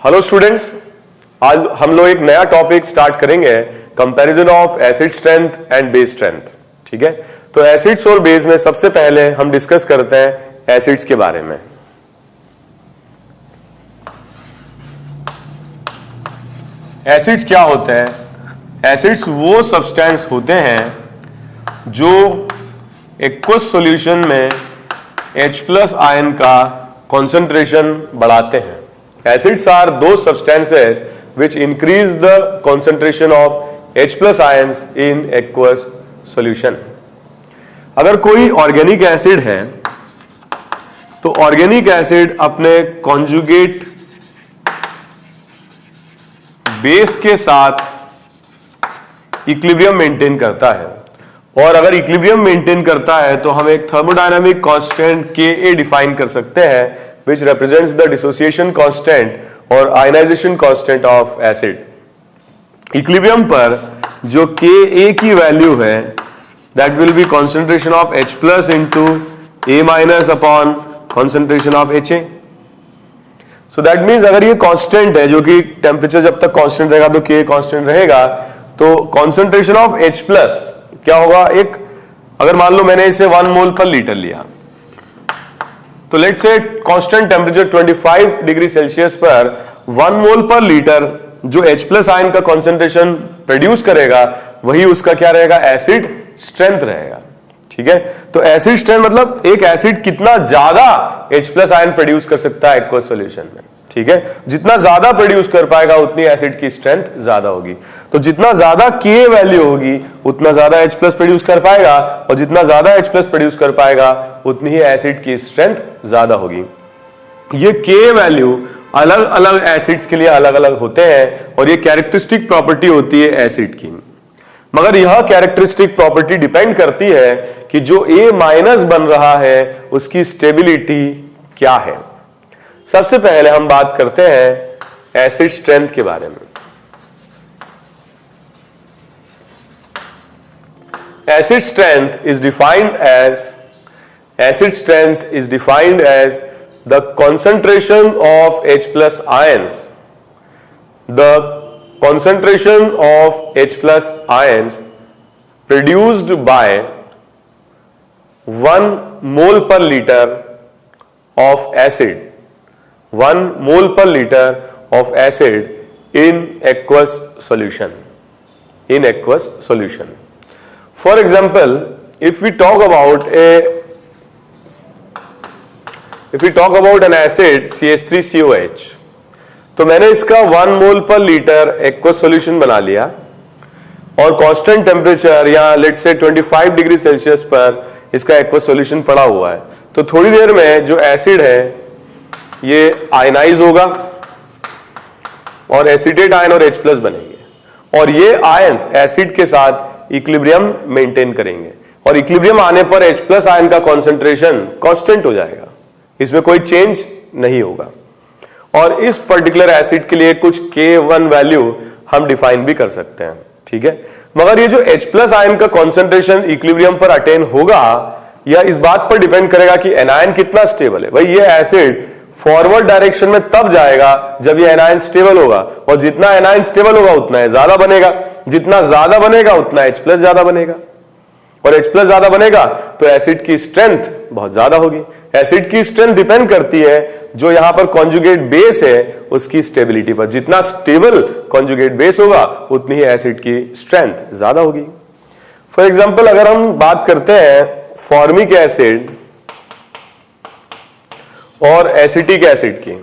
Hello students, आज हम लोग एक नया टॉपिक स्टार्ट करेंगे, comparison of acid strength and base strength. ठीक है, तो एसिड्स और बेस में सबसे पहले हम डिस्कस करते हैं एसिड्स के बारे में। एसिड्स क्या होते हैं? एसिड्स वो सब्सटेंस होते हैं जो एक्वस सॉल्यूशन में H+ आयन का कॉन्सेंट्रेशन बढ़ाते हैं। Acids are those substances which increase the concentration of H+ ions in aqueous solution. अगर कोई ऑर्गेनिक एसिड है तो ऑर्गेनिक एसिड अपने कॉन्जुगेट बेस के साथ इक्विलिब्रियम मेंटेन करता है, और अगर इक्विलिब्रियम मेंटेन करता है तो हम एक थर्मोडायनामिक कांस्टेंट Ka डिफाइन कर सकते हैं, which represents the dissociation constant or ionization constant of acid. Equilibrium पर जो Ka की वैल्यू है that will be concentration of H+ into A- upon concentration of Ha. So that means अगर ये constant है, जो कि टेम्परेचर जब तक constant रहेगा तो Ka constant रहेगा, तो concentration of H+ क्या होगा? एक अगर मान लो मैंने इसे 1 मोल पर लीटर लिया, तो let's say constant temperature 25 degree Celsius पर 1 मोल पर लीटर जो H+ आयन का कॉन्सेंट्रेशन प्रोड्यूस करेगा, वही उसका क्या रहेगा? एसिड स्ट्रेंथ रहेगा। ठीक है, तो एसिड स्ट्रेंथ मतलब एक एसिड कितना ज्यादा H+ आयन प्रोड्यूस कर सकता है एक्वस सॉल्यूशन में। ठीक है, जितना ज्यादा प्रोड्यूस कर पाएगा उतनी एसिड की स्ट्रेंथ ज्यादा होगी। तो जितना ज्यादा K वैल्यू होगी उतना ज्यादा H+ प्रोड्यूस कर पाएगा, और जितना ज्यादा H+ प्रोड्यूस कर पाएगा उतनी ही एसिड की स्ट्रेंथ ज्यादा होगी। ये K वैल्यू अलग अलग एसिड्स के लिए अलग अलग होते हैं, और ये कैरेक्टरिस्टिक प्रॉपर्टी होती है एसिड की। मगर यह कैरेक्टरिस्टिक प्रॉपर्टी डिपेंड करती है कि जो A- बन रहा है उसकी स्टेबिलिटी क्या है। सबसे पहले हम बात करते हैं एसिड स्ट्रेंथ के बारे में। Acid strength is defined as the concentration of H+ ions. The concentration of H+ ions produced by 1 mole per liter of acid. 1 mole per liter of acid in aqueous solution. For example, if we talk about an acid CH3COH, तो मैंने इसका 1 मोल पर litre aqueous solution बना लिया, और constant temperature या let's say 25 degree Celsius पर इसका एक्वस सॉल्यूशन पड़ा हुआ है। तो थोड़ी देर में जो एसिड है ये आयनाइज होगा और एसिटेट आयन और H+ बनेंगे, और ये आयंस एसिड के साथ इक्विलिब्रियम मेंटेन करेंगे, और इक्विलिब्रियम आने पर H+ आयन का कॉन्सेंट्रेशन कांस्टेंट हो जाएगा, इसमें कोई चेंज नहीं होगा। और इस पर्टिकुलर एसिड के लिए कुछ K1 वैल्यू हम डिफाइन भी कर सकते हैं। ठीक है, मगर ये जो H+ आयन का कॉन्सेंट्रेशन इक्विलिब्रियम पर अटेन होगा, यह इस बात पर डिपेंड करेगा कि एनायन कितना स्टेबल है। भाई ये एसिड फॉरवर्ड डायरेक्शन में तब जाएगा जब ये एनायन स्टेबल होगा, और जितना एनायन स्टेबल होगा उतना ज्यादा बनेगा, जितना ज्यादा बनेगा उतना H+ ज्यादा बनेगा, और H+ ज्यादा बनेगा तो एसिड की स्ट्रेंथ बहुत ज्यादा होगी। एसिड की स्ट्रेंथ डिपेंड करती है जो यहां पर कॉन्जुगेट बेस है उसकी स्टेबिलिटी पर। जितना स्टेबल कॉन्जुगेट बेस होगा उतनी ही एसिड की स्ट्रेंथ ज्यादा होगी। फॉर एग्जांपल, अगर हम बात करते हैं फॉर्मिक एसिड और एसिटिक एसिड की,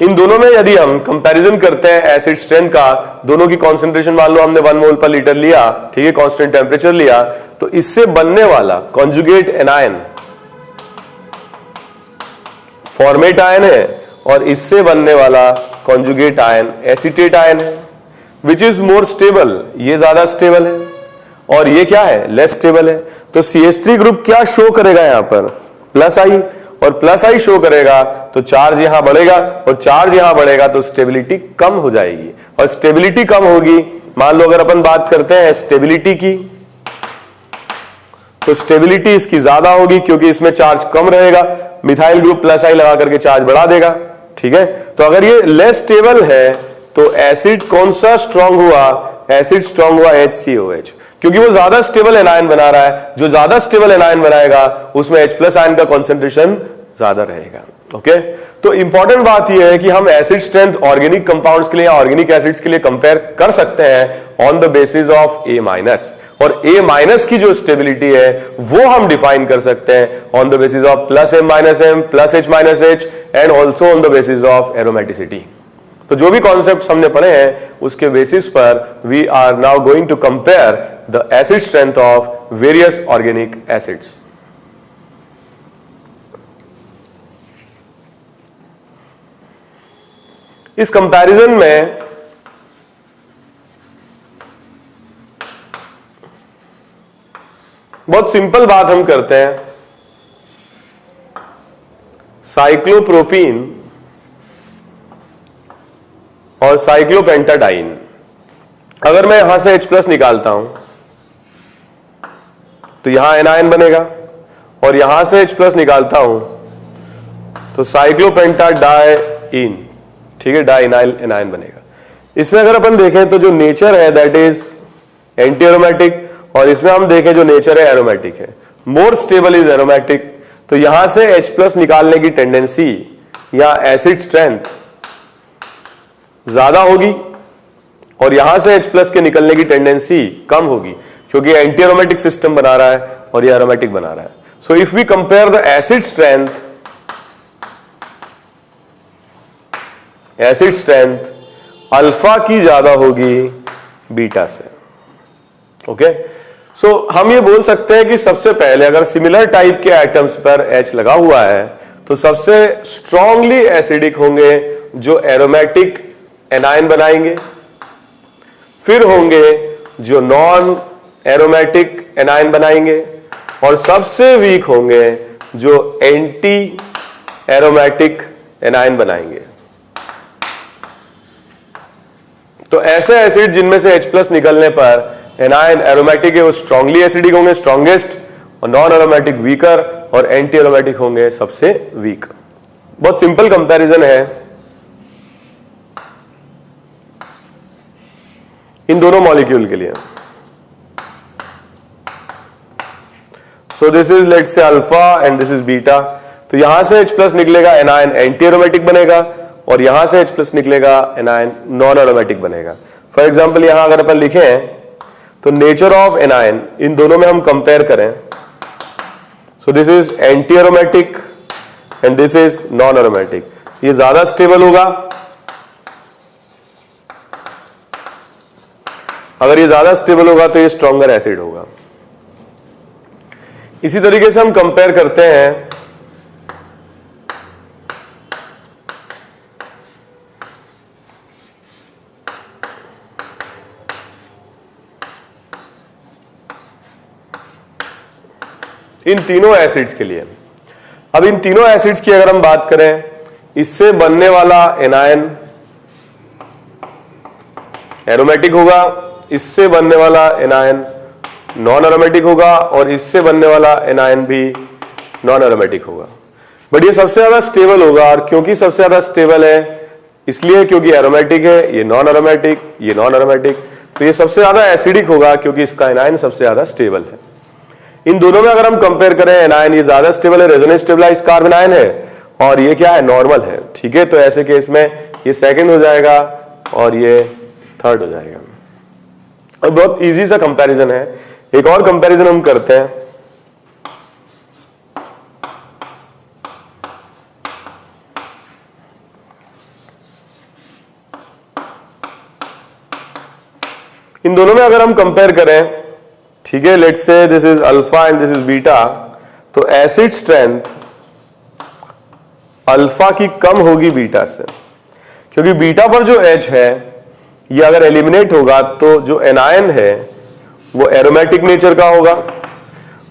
इन दोनों में यदि हम कंपैरिजन करते हैं एसिड स्ट्रेंथ का, दोनों की कॉन्सेंट्रेशन मान लो हमने 1 मोल पर लीटर लिया, ठीक है, कांस्टेंट टेम्परेचर लिया, तो इससे बनने वाला कॉन्जुगेट एनायन फॉर्मेट आयन है, और इससे बनने वाला कॉन्जुगेट आयन एसिटेट आयन है। Which is more stable? ये ज्यादा स्टेबल है, और ये क्या है? लेस स्टेबल है। तो CH3 ग्रुप क्या शो करेगा यहां पर? +I, और +I शो करेगा तो चार्ज यहां बढ़ेगा, और चार्ज यहां बढ़ेगा तो स्टेबिलिटी कम हो जाएगी, और स्टेबिलिटी कम होगी। मान लो अगर अपन बात करते हैं स्टेबिलिटी की, तो स्टेबिलिटी इसकी ज्यादा होगी क्योंकि इसमें चार्ज कम रहेगा, मिथाइल ग्रुप +I लगा करके चार्ज बढ़ा देगा। ठीक है, तो अगर ये लेस स्टेबल है तो एसिड कौन सा स्ट्रांग हुआ, एसिड स्ट्रांग हुआ HCOH, क्योंकि वो ज्यादा स्टेबल एनायन बना रहा है। जो ज्यादा स्टेबल एनायन बनाएगा उसमें H+ आयन का कॉन्सेंट्रेशन ज्यादा रहेगा। ओके, तो इंपॉर्टेंट बात यह है कि हम एसिड स्ट्रेंथ ऑर्गेनिक कंपाउंड्स के लिए या ऑर्गेनिक एसिड्स के लिए कंपेयर कर सकते हैं on the basis of A-, और A- की जो स्टेबिलिटी है वो हम डिफाइन कर सकते हैं on the basis of +M-M +H-H and also on the basis of aromaticity. तो जो भी कॉन्सेप्ट्स हमने पढ़े हैं उसके बेसिस पर we are now going to compare the acid strength of various organic acids. इस कंपैरिजन में बहुत सिंपल बात हम करते हैं, साइक्लोप्रोपीन और साइक्लोपेंटाडाइन, अगर मैं यहां से H+ निकालता हूं तो यहां एनायन बनेगा, और यहां से H+ निकालता हूं तो साइक्लोपेंटाडाइन, ठीक है, डाइनाइल एनायन बनेगा। इसमें अगर अपन देखें तो जो नेचर है दैट इज एंटी एरोमेटिक, और इसमें हम देखें जो नेचर है एरोमेटिक है, मोर स्टेबल इज एरोमेटिक। तो यहां से H+ निकालने की टेंडेंसी या एसिड स्ट्रेंथ ज्यादा होगी, और यहां से H+ के निकलने की टेंडेंसी कम होगी, क्योंकि एंटी एरोमेटिक सिस्टम बना रहा है और ये एरोमेटिक बना रहा है। So if we compare the acid strength alpha की ज्यादा होगी बीटा से। ओके, सो हम ये बोल सकते हैं कि सबसे पहले अगर सिमिलर टाइप के एटम्स पर H लगा हुआ है तो सबसे स्ट्रांगली एसिडिक होंगे जो एरोमेटिक एनायन बनाएंगे, फिर होंगे जो नॉन एरोमेटिक एनायन बनाएंगे, और सबसे वीक होंगे जो एंटी एरोमेटिक एनायन बनाएंगे। तो ऐसे एसिड जिनमें से H+ निकलने पर एनायन एरोमेटिक है वो स्ट्रांगली एसिडिक होंगे, स्ट्रांगेस्ट, और नॉन एरोमेटिक वीकर, और एंटी एरोमेटिक होंगे सबसे वीक। बहुत सिंपल कंपैरिजन है इन दोनों मॉलिक्यूल के लिए। So this is let's say alpha and this is beta. तो यहां से H+ निकलेगा एनायन एंटी एरोमेटिक बनेगा, और यहां से H+ निकलेगा एनायन नॉन एरोमेटिक बनेगा। फॉर एग्जांपल यहां अगर अपन लिखें तो नेचर ऑफ एनायन इन दोनों में हम कंपेयर करें, so this is anti aromatic and this is non aromatic. ये ज्यादा स्टेबल होगा, अगर ये ज्यादा स्टेबल होगा तो ये स्ट्रॉन्गर एसिड होगा। इसी तरीके से हम कंपेयर करते हैं इन तीनों एसिड्स के लिए। अब इन तीनों एसिड्स की अगर हम बात करें, इससे बनने वाला एनायन एरोमेटिक होगा, इससे बनने वाला एनायन नॉन एरोमेटिक होगा, और इससे बनने वाला एनायन भी नॉन एरोमेटिक होगा। बट ये सबसे ज्यादा स्टेबल होगा, और क्योंकि सबसे ज्यादा स्टेबल है इसलिए क्योंकि एरोमेटिक है, ये नॉन एरोमेटिक, ये नॉन एरोमेटिक, तो ये सबसे ज्यादा एसिडिक होगा क्योंकि इसका एनायन सबसे ज्यादा स्टेबल है। इन दोनों में अगर हम कंपेयर करें एनायन ये ज्यादा स्टेबल है, रेजोनेंस स्टेबलाइज्ड कार्बन आयन है, और ये क्या है, नॉर्मल है। ठीक है, तो ऐसे केस में ये सेकंड हो जाएगा और ये थर्ड हो जाएगा। अब बहुत इजी सा कंपैरिजन है। एक और कंपैरिजन हम करते हैं, इन दोनों में अगर हम कंपेयर करें, ठीक है, let's say this is alpha and this is beta, तो एसिड स्ट्रेंथ अल्फा की कम होगी बीटा से, क्योंकि बीटा पर जो H है ये अगर एलिमिनेट होगा तो जो एनायन है वो एरोमेटिक नेचर का होगा,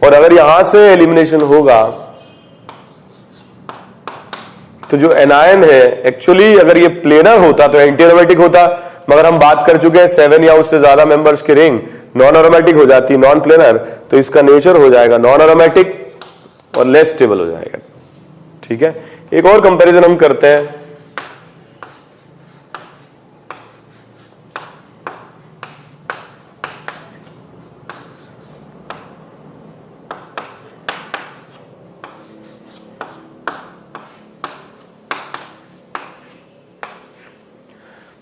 और अगर यहां से एलिमिनेशन होगा तो जो एनायन है एक्चुअली अगर ये प्लेनर होता तो एंटी एरोमेटिक होता, मगर हम बात कर चुके हैं 7 या उससे ज्यादा मेंबर्स की रिंग नॉन एरोमेटिक हो जाती, नॉन प्लेनर, तो इसका नेचर हो जाएगा नॉन एरोमेटिक और लेस स्टेबल हो जाएगा। ठीक है, एक और कंपैरिजन हम करते हैं,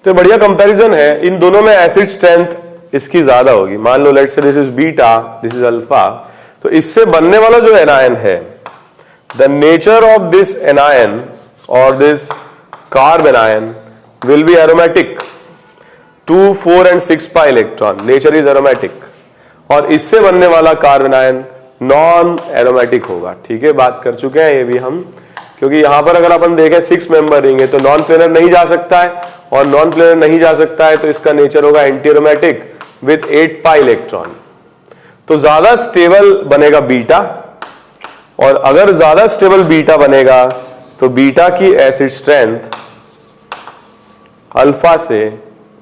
तो बढ़िया कंपैरिजन है, इन दोनों में एसिड स्ट्रेंथ इसकी ज्यादा होगी। मान लो let's say this is beta, this is alpha, तो इससे बनने वाला जो एनायन है, the nature of this anion और this carb anion will be aromatic, 2, 4 and 6 pi electron, nature is aromatic, और इससे बनने वाला कार्बन आयन नॉन एरोमेटिक होगा। ठीक है, बात कर चुके हैं ये भी हम, क्योंकि यहां पर अगर अपन देखें 6 मेंबर रिंग है तो नॉन प्लेनर नहीं जा सकता है, और नॉन प्लेनर नहीं जा सकता है तो इसका नेचर होगा anti aromatic with 8 pi electron. तो ज्यादा स्टेबल बनेगा बीटा, और अगर ज्यादा स्टेबल बीटा बनेगा तो बीटा की एसिड स्ट्रेंथ अल्फा से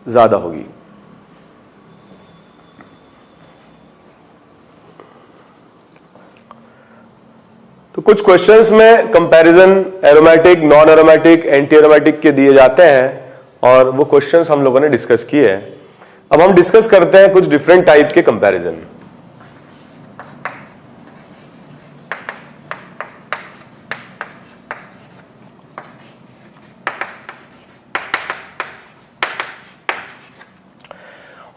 ज्यादा होगी। तो कुछ क्वेश्चंस में comparison aromatic, non aromatic, anti aromatic के दिए जाते हैं, और वो क्वेश्चंस हम लोगों ने डिस्कस किए हैं। अब हम डिस्कस करते हैं कुछ डिफरेंट टाइप के comparison.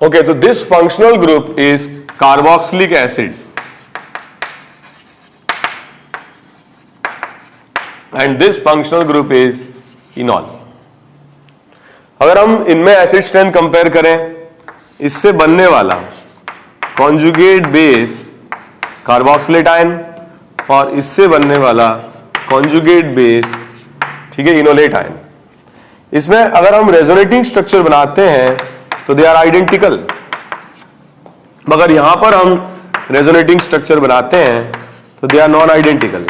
Okay, so this functional group is carboxylic acid and this functional group is enol. अगर हम इनमें एसिड स्ट्रेंथ कंपेयर करें, इससे बनने वाला कॉन्जुगेट बेस कार्बोक्सिलेट आयन और इससे बनने वाला कॉन्जुगेट बेस, ठीक है, इनोलेट आयन, इसमें अगर हम रेजोनेटिंग स्ट्रक्चर बनाते हैं तो दे आर आइडेंटिकल, मगर यहां पर हम रेजोनेटिंग स्ट्रक्चर बनाते हैं तो दे आर नॉन आइडेंटिकल।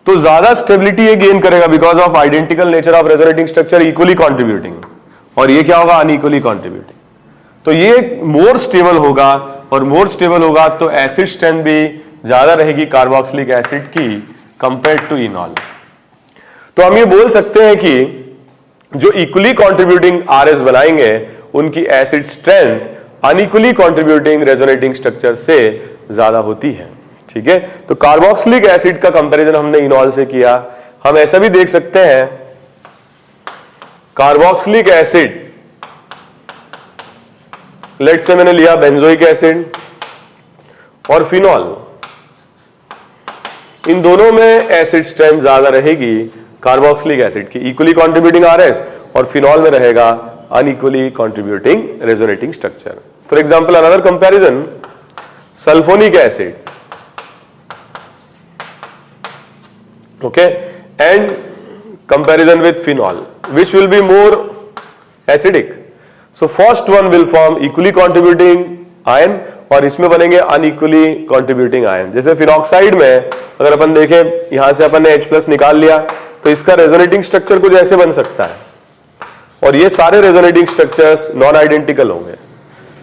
तो ज्यादा स्टेबिलिटी ये गेन करेगा because of identical nature of resonating structure equally contributing, और ये क्या होगा, अनइक्वली कॉन्ट्रीब्यूटिंग। तो ये मोर स्टेबल होगा, और मोर स्टेबल होगा तो एसिड स्ट्रेंथ भी ज्यादा रहेगी कार्बोक्सिलिक एसिड की कंपेयर टू इनॉल। तो हम ये बोल सकते हैं कि जो इक्वली कॉन्ट्रीब्यूटिंग आरएस बनाएंगे उनकी acid strength unequally contributing resonating structure से ज्यादा होती है। ठीक है, तो कार्बोक्सिलिक एसिड का कंपैरिजन हमने इनॉल से किया। हम ऐसा भी देख सकते हैं, कार्बोक्सिलिक एसिड, लेट्स से मैंने लिया बेंजोइक एसिड और फिनॉल, इन दोनों में एसिड स्ट्रेंथ ज्यादा रहेगी कार्बोक्सिलिक एसिड की, इक्वली कॉन्ट्रीब्यूटिंग आरएस, और फिनॉल में रहेगा unequally contributing resonating structure. For example another comparison, sulphonic acid, okay, and comparison with phenol, which will be more acidic. So first one will form equally contributing ion और इसमें बनेंगे unequally contributing ion. जैसे phenoxide में अगर अपन देखें, यहां से अपन ने H+ निकाल लिया तो इसका रेजोनेटिंग स्ट्रक्चर कुछ ऐसे बन सकता है, और ये सारे रेजोनेटिंग स्ट्रक्चर्स नॉन आइडेंटिकल होंगे।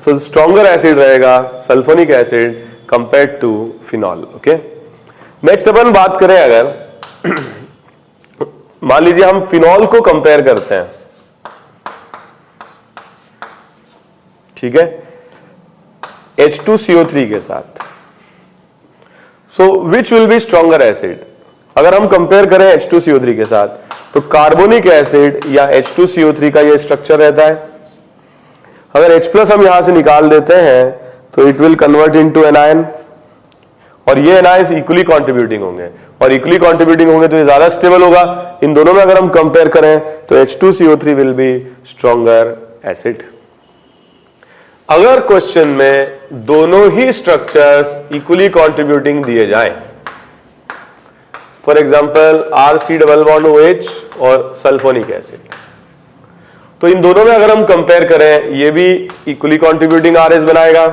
सो स्ट्रॉन्गर एसिड रहेगा sulphonic acid compare to phenol. Okay, next अपन बात करें, अगर मान लीजिए हम फिनॉल को कंपेयर करते हैं, ठीक है, H2CO3 के साथ, so which will be stronger acid? अगर हम कंपेयर करें H2CO3 के साथ तो कार्बोनिक एसिड या H2CO3 का ये स्ट्रक्चर रहता है। अगर H+ हम यहां से निकाल देते हैं तो it will convert into anion, और ये एनायंस इक्वली कॉन्ट्रीब्यूटिंग होंगे, और इक्वली कॉन्ट्रीब्यूटिंग होंगे तो ये ज्यादा स्टेबल होगा। इन दोनों में अगर हम कंपेयर करें तो H2CO3 will be stronger acid. अगर क्वेश्चन में दोनों ही स्ट्रक्चर्स इक्वली कॉन्ट्रीब्यूटिंग दिए जाएं, फॉर एग्जाम्पल RC≡OH और सल्फोनिक एसिड, तो इन दोनों में अगर हम कंपेयर करें, ये भी इक्वली कॉन्ट्रीब्यूटिंग आरएस बनाएगा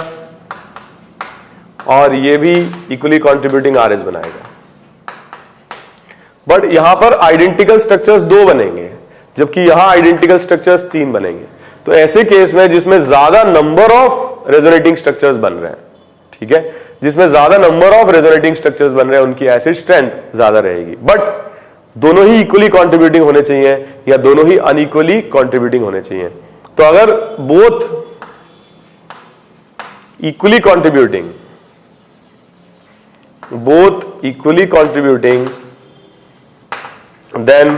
और ये भी इक्वली कॉन्ट्रीब्यूटिंग आरएस बनाएगा, बट यहां पर आइडेंटिकल स्ट्रक्चर्स 2 बनेंगे जबकि यहां आइडेंटिकल स्ट्रक्चर्स 3 बनेंगे। तो ऐसे केस में जिसमें ज्यादा नंबर ऑफ रेजोनेटिंग स्ट्रक्चर्स बन रहे हैं, ठीक है, जिसमें ज्यादा नंबर ऑफ रेजोनेटिंग स्ट्रक्चर्स बन रहे हैं, उनकी एसिड स्ट्रेंथ ज्यादा रहेगी, बट दोनों ही इक्वली कॉन्ट्रीब्यूटिंग होने चाहिए या दोनों ही अनइक्वली कॉन्ट्रीब्यूटिंग होने चाहिए। तो अगर both equally contributing then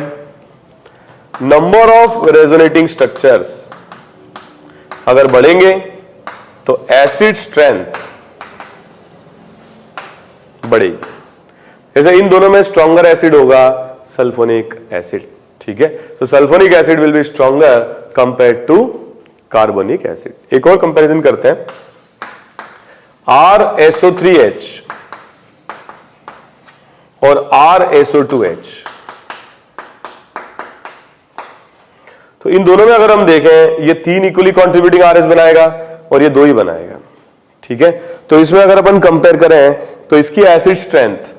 number of resonating structures अगर बढ़ेंगे तो एसिड स्ट्रेंथ बढ़ेगी। जैसे इन दोनों में स्ट्रॉन्गर एसिड होगा सल्फोनिक एसिड, ठीक है। तो sulphonic acid will be stronger compare to carbonic acid. एक और कंपैरिजन करते हैं, RSO3H और RSO2H। तो इन दोनों में अगर हम देखें, ये 3 इक्वली कॉन्ट्रीब्यूटिंग RS बनाएगा और ये 2 ही बनाएगा, ठीक है। तो इसमें अगर अपन कंपेयर करें तो इसकी एसिड स्ट्रेंथ,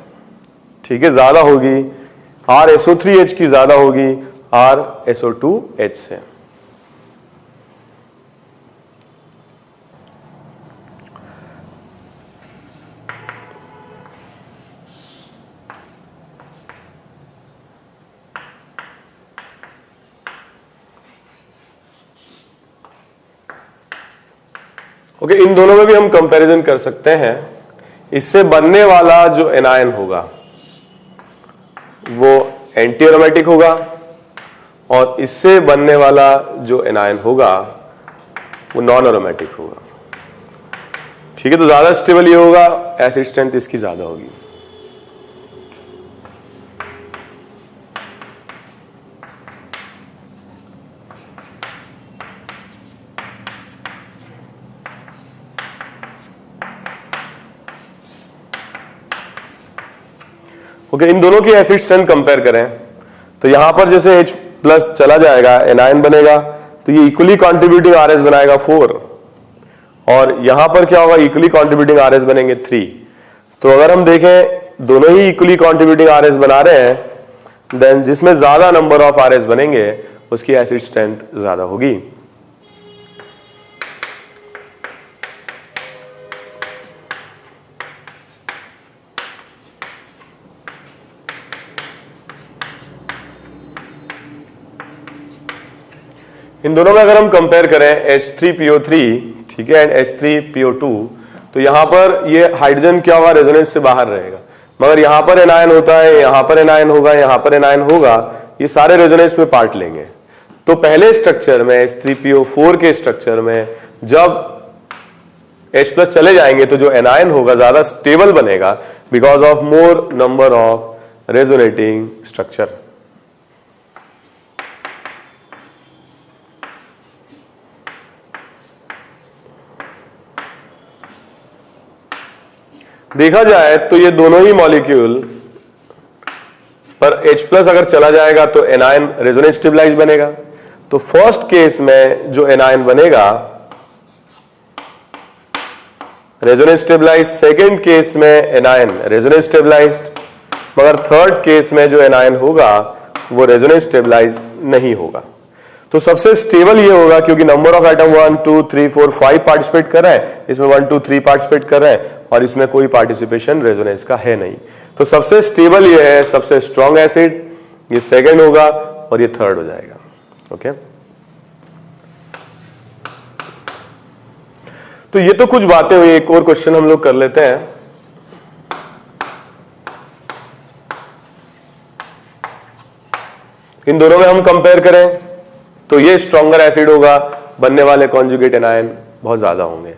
ठीक है, ज्यादा होगी, RSO3H की ज्यादा होगी RSO2H से। ओके, इन दोनों में भी हम कंपैरिजन कर सकते हैं। इससे बनने वाला जो एनायन होगा वो एंटी एरोमेटिक होगा और इससे बनने वाला जो एनायन होगा वो नॉन एरोमेटिक होगा, ठीक है। तो ज्यादा स्टेबल ये होगा, एसिड स्ट्रेंथ इसकी ज्यादा होगी। ओके, इन दोनों की एसिड स्ट्रेंथ कंपेयर करें तो यहां पर जैसे H प्लस चला जाएगा, एनायन बनेगा, तो ये इक्वली कॉन्ट्रीब्यूटिंग RS बनाएगा 4 और यहां पर क्या होगा, इक्वली कॉन्ट्रीब्यूटिंग RS बनेंगे 3। तो अगर हम देखें दोनों ही इक्वली कॉन्ट्रीब्यूटिंग RS बना रहे हैं, देन जिसमें ज्यादा नंबर ऑफ RS बनेंगे उसकी एसिड स्ट्रेंथ ज्यादा होगी। इन दोनों में अगर हम कंपेयर करें H3PO3, ठीक है, एंड H3PO2, तो यहां पर ये हाइड्रोजन क्या होगा, रेजोनेंस से बाहर रहेगा, मगर यहां पर एनायन होता है, यहां पर एनायन होगा, यहां पर एनायन होगा, ये सारे रेजोनेंस में पार्ट लेंगे। तो पहले स्ट्रक्चर में H3PO4 के स्ट्रक्चर में जब H प्लस चले जाएंगे तो जो एनायन होगा ज्यादा स्टेबल बनेगा because of more number of resonating structure. देखा जाए तो ये दोनों ही मॉलिक्यूल पर H प्लस अगर चला जाएगा तो एनायन रेजोनेंस स्टेबलाइज बनेगा। तो फर्स्ट केस में जो एनायन बनेगा रेजोनेंस स्टेबलाइज, सेकेंड केस में एनायन रेजोनेंस स्टेबलाइज्ड, मगर थर्ड केस में जो एनायन होगा वो रेजोनेंस स्टेबलाइज नहीं होगा। तो सबसे स्टेबल ये होगा क्योंकि नंबर ऑफ एटम 1 2 3 4 5 पार्टिसिपेट कर रहे हैं, इसमें 1 2 3 पार्टिसिपेट कर रहे हैं और इसमें कोई पार्टिसिपेशन रेजोनेंस का है नहीं। तो सबसे स्टेबल ये है, सबसे स्ट्रॉन्ग एसिड, ये सेकंड होगा और ये थर्ड हो जाएगा। ओके, तो ये तो कुछ बातें हुई। एक और क्वेश्चन हम लोग कर लेते हैं। इन दोनों में हम कंपेयर करें तो ये स्ट्रॉन्गर एसिड होगा, बनने वाले कॉन्जुगेट एनायन बहुत ज्यादा होंगे।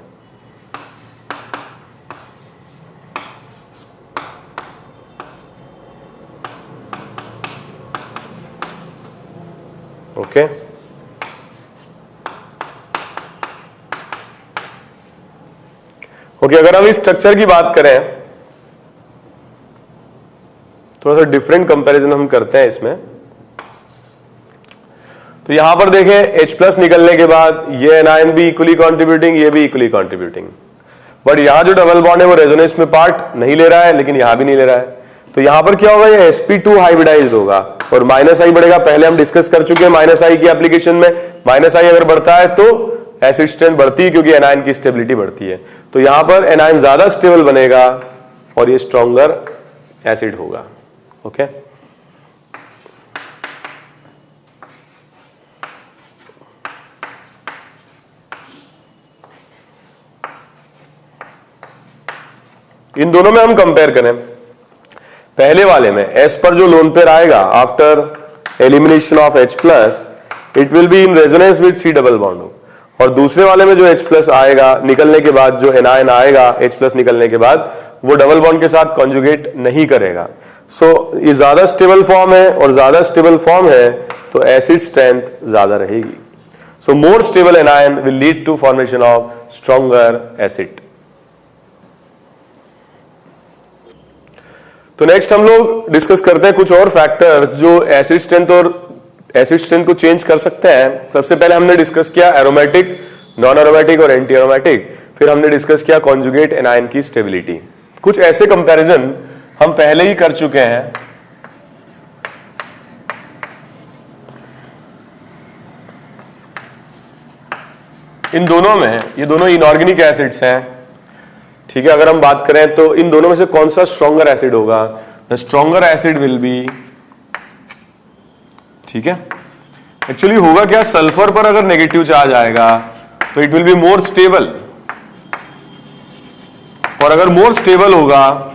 ओके, ओके, अगर हम इस स्ट्रक्चर की बात करें, थोड़ा सा डिफरेंट कंपैरिजन हम करते हैं इसमें। तो यहां पर देखें H प्लस निकलने के बाद ये एनायन भी इक्वली कंट्रीब्यूटिंग, ये भी इक्वली कंट्रीब्यूटिंग, बट यहां जो डबल बॉन्ड है वो रेजोनेंस में पार्ट नहीं ले रहा है, लेकिन यहां भी नहीं ले रहा है। तो यहां पर क्या होगा, ये sp2 हाइब्रिडाइज्ड होगा और माइनस आई बढ़ेगा। पहले हम डिस्कस कर चुके हैं माइनस आई की एप्लीकेशन में, माइनस आई अगर बढ़ता है तो एसिड स्ट्रेंथ बढ़ती है क्योंकि एनायन की स्टेबिलिटी बढ़ती है। तो यहां पर एनायन ज्यादा स्टेबल बनेगा और ये स्ट्रॉन्गर एसिड होगा। ओके, इन दोनों में हम कंपेयर करें, पहले वाले में S पर जो लोन पेयर आएगा after elimination of H plus, it will be in resonance with C double bond हो, और दूसरे वाले में जो H प्लस आएगा निकलने के बाद, जो एनायन आएगा H प्लस निकलने के बाद, वो डबल बॉन्ड के साथ कॉन्जुगेट नहीं करेगा। सो ये ज्यादा स्टेबल फॉर्म है, और ज्यादा स्टेबल फॉर्म है तो एसिड स्ट्रेंथ ज्यादा रहेगी। So more stable anion will lead to formation of stronger acid. तो नेक्स्ट हम लोग डिस्कस करते हैं कुछ और फैक्टर जो एसिड स्ट्रेंथ को चेंज कर सकते हैं। सबसे पहले हमने डिस्कस किया एरोमेटिक, नॉन एरोमेटिक और एंटी एरोमेटिक। फिर हमने डिस्कस किया कॉन्जुगेट एनायन की स्टेबिलिटी। कुछ ऐसे कंपैरिजन हम पहले ही कर चुके हैं। इन दोनों में, ये दोनों इनऑर्गेनिक एसिड्स हैं, ठीक है। अगर हम बात करें तो इन दोनों में से कौन सा स्ट्रॉन्गर एसिड होगा? The stronger acid will B, ठीक है। एक्चुअली होगा क्या, सल्फर पर अगर नेगेटिव चार्ज आएगा तो it will be more stable, और अगर मोर स्टेबल होगा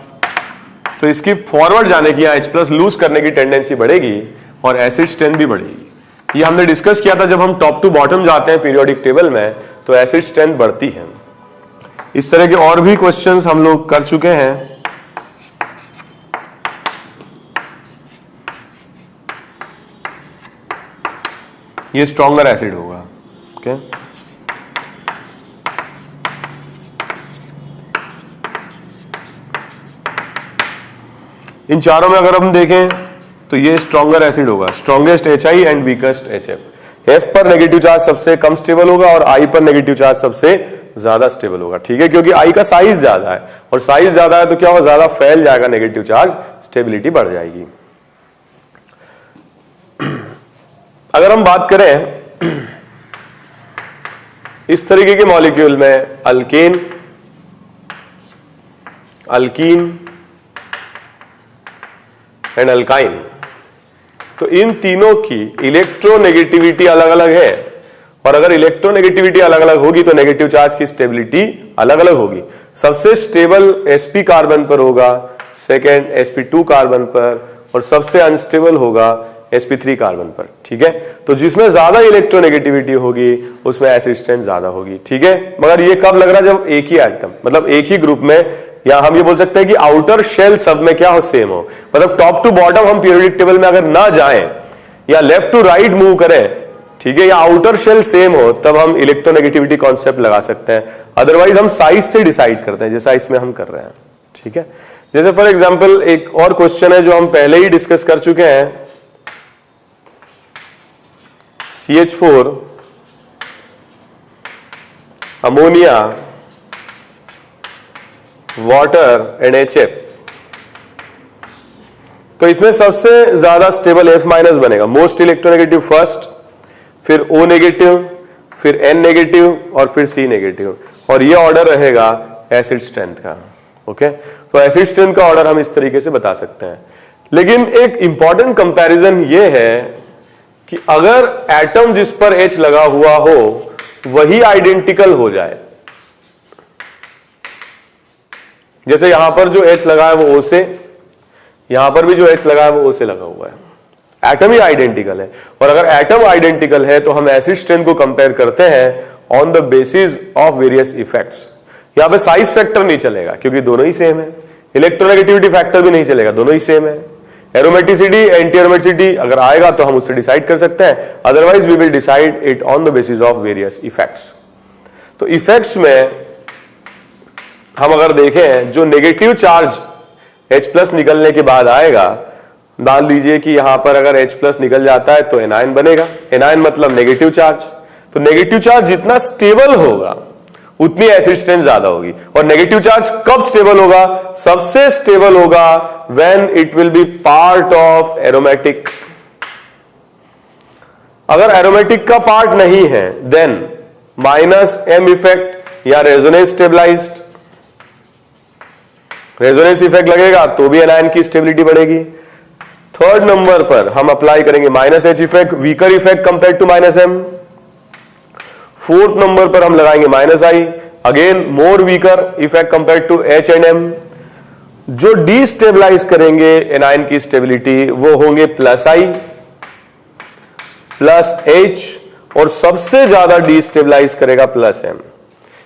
तो इसकी फॉरवर्ड जाने की या H प्लस लूज करने की टेंडेंसी बढ़ेगी और एसिड स्ट्रेंथ भी बढ़ेगी। ये हमने डिस्कस किया था जब हम टॉप टू बॉटम जाते हैं पीरियोडिक टेबल में, तो एसिड स्ट्रेंथ बढ़ती है। इस तरह के और भी क्वेश्चंस हम लोग कर चुके हैं। ये स्ट्रॉन्गर एसिड होगा, ओके। इन चारों में अगर हम देखें तो ये स्ट्रॉन्गर एसिड होगा, strongest HI and weakest HF। F पर नेगेटिव चार्ज सबसे कम स्टेबल होगा और I पर नेगेटिव चार्ज सबसे ज्यादा स्टेबल होगा, ठीक है, क्योंकि I का साइज ज्यादा है, और साइज ज्यादा है तो क्या होगा, ज्यादा फैल जाएगा नेगेटिव चार्ज, स्टेबिलिटी बढ़ जाएगी। अगर हम बात करें इस तरीके के मॉलिक्यूल में, अल्केन, अल्कीन एंड अल्काइन, तो इन तीनों की इलेक्ट्रोनेगेटिविटी अलग अलग है, और अगर इलेक्ट्रोनेगेटिविटी अलग अलग होगी तो नेगेटिव चार्ज की स्टेबिलिटी अलग अलग होगी। सबसे स्टेबल sp कार्बन पर होगा, सेकेंड sp2 कार्बन पर, और सबसे अनस्टेबल होगा sp3 कार्बन पर, ठीक है। तो जिसमें ज्यादा इलेक्ट्रोनेगेटिविटी होगी उसमें एसिड स्ट्रेंथ ज्यादा होगी, ठीक है। मगर ये कब लग रहा है, जब एक ही एटम, मतलब एक ही ग्रुप में, या हम ये बोल सकते हैं कि आउटर शेल सब में क्या हो, सेम हो, मतलब टॉप टू बॉटम हम पीरियोडिक टेबल में अगर ना जाएं या लेफ्ट टू राइट मूव करें, ठीक है, या आउटर शेल सेम हो, तब हम इलेक्ट्रोनेगेटिविटी कॉन्सेप्ट लगा सकते हैं। अदरवाइज हम साइज से डिसाइड करते हैं, जैसा इसमें हम कर रहे हैं, ठीक है। जैसे फॉर एग्जांपल एक और क्वेश्चन है जो हम पहले ही डिस्कस कर चुके हैं, CH4 ammonia water and HF, तो इसमें सबसे ज्यादा स्टेबल F माइनस बनेगा, मोस्ट इलेक्ट्रोनेगेटिव फर्स्ट, फिर O नेगेटिव, फिर N नेगेटिव और फिर C नेगेटिव, और ये ऑर्डर रहेगा एसिड स्ट्रेंथ का, ओके। तो एसिड स्ट्रेंथ का ऑर्डर हम इस तरीके से बता सकते हैं। लेकिन एक इंपॉर्टेंट कंपैरिजन ये है कि अगर एटम जिस पर H लगा हुआ हो वही आइडेंटिकल हो जाए, जैसे यहां पर जो H लगा है वो O से, यहां पर भी जो H लगा है वो O से लगा हुआ है, एटम ही आइडेंटिकल है, और अगर एटम आइडेंटिकल है तो हम एसिड स्ट्रेंथ को कंपेयर करते हैं on the basis of various effects. यहां पे साइज फैक्टर नहीं चलेगा क्योंकि दोनों ही सेम है, इलेक्ट्रोनेगेटिविटी फैक्टर भी नहीं चलेगा, दोनों ही सेम है। एरोमेटिसिटी, एंटी एरोमेटिसिटी अगर आएगा तो हम उससे डिसाइड कर सकते हैं, otherwise we will decide it on the basis of various effects. तो इफेक्ट्स में हम अगर देखें, जो नेगेटिव चार्ज H प्लस निकलने के बाद आएगा, मान लीजिए कि यहां पर अगर H प्लस निकल जाता है तो एनायन बनेगा, एनायन मतलब नेगेटिव चार्ज, तो नेगेटिव चार्ज जितना स्टेबल होगा उतनी एसिड स्ट्रेंथ ज्यादा होगी। और नेगेटिव चार्ज कब स्टेबल होगा, सबसे स्टेबल होगा when it will be part of aromatic. अगर एरोमेटिक का पार्ट नहीं है देन -m इफेक्ट या रेजोनेंस स्टेबलाइज्ड, रेजोनेंस इफेक्ट लगेगा तो भी एनायन की स्टेबिलिटी बढ़ेगी। थर्ड नंबर पर हम अप्लाई करेंगे -H effect, weaker effect compare to -m। Fourth number पर हम लगाएंगे -I, again more weaker effect compare to H and M। जो डिस्टेबलाइज करेंगे एनायन की स्टेबिलिटी वो होंगे +I, प्लस H और सबसे ज्यादा डिस्टेबलाइज करेगा प्लस M।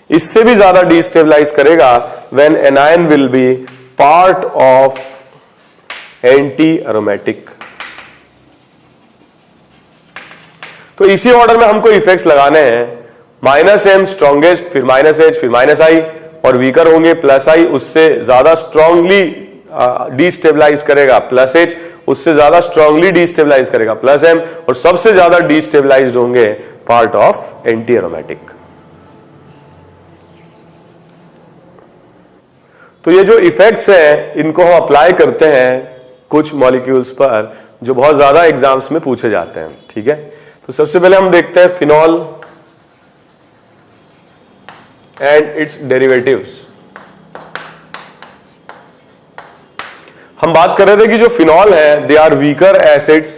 इससे भी ज्यादा डिस्टेबलाइज करेगा when anion will B part of anti aromatic. तो इसी ऑर्डर में हमको इफेक्ट्स लगाने हैं। -M स्ट्रॉन्गेस्ट, फिर -H, फिर -I, और वीकर होंगे +I, उससे ज्यादा स्ट्रांगली डिस्टेबलाइज करेगा +H, उससे ज्यादा स्ट्रांगली डिस्टेबलाइज करेगा +M, और सबसे ज्यादा डिस्टेबलाइज्ड होंगे पार्ट ऑफ एंटी एरोमेटिक। तो ये जो इफेक्ट्स हैं इनको हम अप्लाई करते हैं कुछ मॉलिक्यूल्स पर जो बहुत ज्यादा एग्जाम्स में पूछे जाते हैं। ठीक है, तो सबसे पहले हम देखते हैं फिनॉल एंड इट्स डेरिवेटिव्स। हम बात कर रहे थे कि जो फिनॉल है they are weaker acids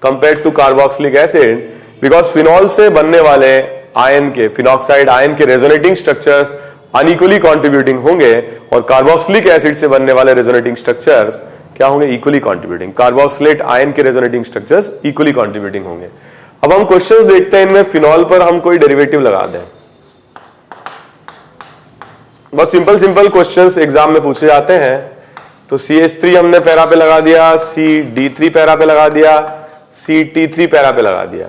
compared to carboxylic acid, because phenol से बनने वाले आयन के, फिनॉक्साइड आयन के रेजोनेटिंग स्ट्रक्चर्स अनइक्वली कंट्रीब्यूटिंग होंगे और कार्बोक्सिलिक एसिड से बनने वाले रेजोनेटिंग स्ट्रक्चर्स क्या होंगे? Equally contributing. कार्बोक्सिलेट आयन के रेजोनेटिंग स्ट्रक्चर्स इक्वली कंट्रीब्यूटिंग होंगे। अब हम क्वेश्चंस देखते हैं इनमें फिनॉल पर हम कोई डेरिवेटिव लगा दें। बहुत सिंपल क्वेश्चंस एग्जाम में पूछे जाते हैं। तो CH3 हमने पैरा पे लगा दिया, CD3 पैरा पे लगा दिया, CT3 पैरा पे लगा दिया।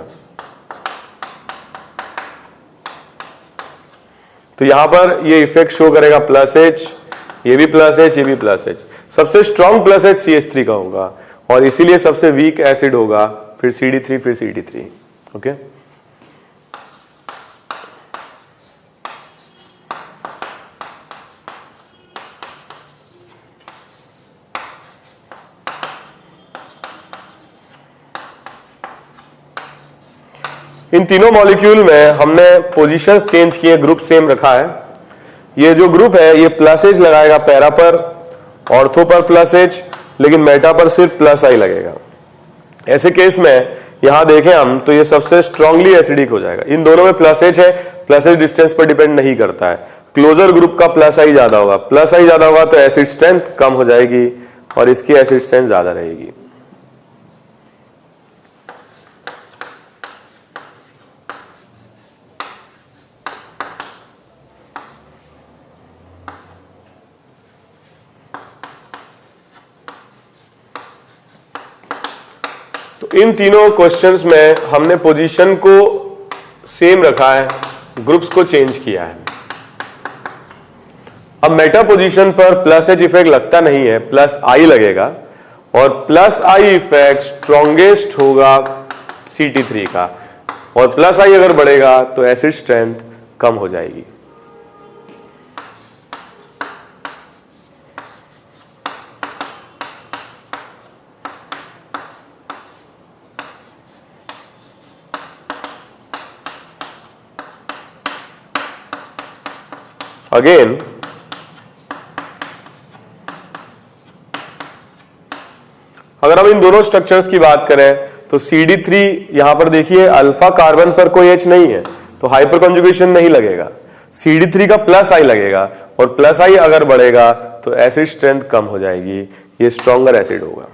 तो यहां पर ये इफेक्ट शो करेगा +H, ये भी +H, ये भी +H। सबसे स्ट्रॉन्ग +H CH3 का होगा और इसीलिए सबसे वीक एसिड होगा, फिर CD3, फिर CD3। ओके, इन तीनों मॉलिक्यूल में हमने पोजीशंस चेंज किए, ग्रुप सेम रखा है। ये जो ग्रुप है ये +H लगाएगा पैरा पर, ऑर्थो पर +H, लेकिन मेटा पर सिर्फ +I लगेगा। ऐसे केस में यहां देखें हम तो ये सबसे स्ट्रांगली एसिडिक हो जाएगा। इन दोनों में +H है, +H डिस्टेंस पर डिपेंड नहीं करता है। क्लोजर ग्रुप का +I ज्यादा होगा, +I ज्यादा होगा तो एसिड स्ट्रेंथ कम हो जाएगी और इसकी एसिड स्ट्रेंथ ज्यादा रहेगी। तो इन तीनों क्वेश्चंस में हमने पोजीशन को सेम रखा है, ग्रुप्स को चेंज किया है। अब मेटा पोजीशन पर +H इफेक्ट लगता नहीं है, +I लगेगा और +I इफेक्ट स्ट्रॉन्गेस्ट होगा CT3 का, और +I अगर बढ़ेगा तो एसिड स्ट्रेंथ कम हो जाएगी। अगेन अगर हम इन दोनों स्ट्रक्चर्स की बात करें तो CD3 यहां पर देखिए अल्फा कार्बन पर कोई H नहीं है तो हाइपर कॉन्जुगेशन नहीं लगेगा। CD3 का +I लगेगा और +I अगर बढ़ेगा तो एसिड स्ट्रेंथ कम हो जाएगी, ये स्ट्रॉन्गर एसिड होगा।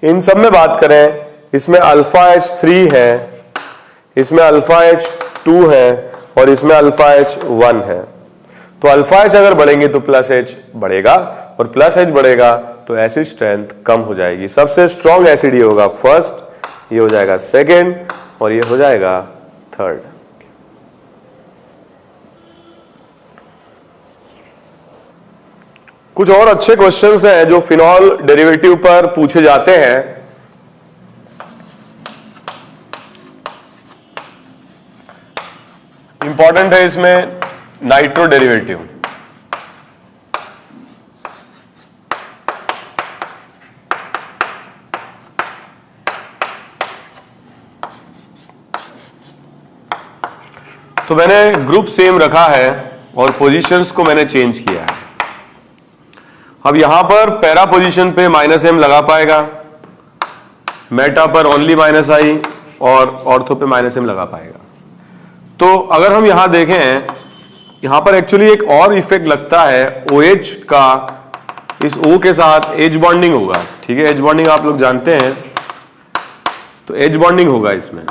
इन सब में बात करें, इसमें अल्फा H3 है, इसमें अल्फा H2 है और इसमें अल्फा H1 है। तो अल्फा H अगर बढ़ेंगे तो +H बढ़ेगा और +H बढ़ेगा तो एसिड स्ट्रेंथ कम हो जाएगी। सबसे स्ट्रॉन्ग एसिड ये होगा फर्स्ट, ये हो जाएगा सेकेंड और ये हो जाएगा थर्ड। कुछ और अच्छे क्वेश्चंस हैं जो फिनॉल डेरिवेटिव पर पूछे जाते हैं। इंपॉर्टेंट है इसमें नाइट्रो डेरिवेटिव। तो मैंने ग्रुप सेम रखा है और पोजीशंस को मैंने चेंज किया है। अब यहां पर पैरा पोजीशन पे -m लगा पाएगा, मेटा पर ओनली -i और ऑर्थो पे -m लगा पाएगा। तो अगर हम यहां देखें, यहां पर एक्चुअली एक और इफेक्ट लगता है, OH का इस O के साथ एज बॉन्डिंग होगा, ठीक है। एज बॉन्डिंग आप लोग जानते हैं, तो एज बॉन्डिंग होगा इसमें,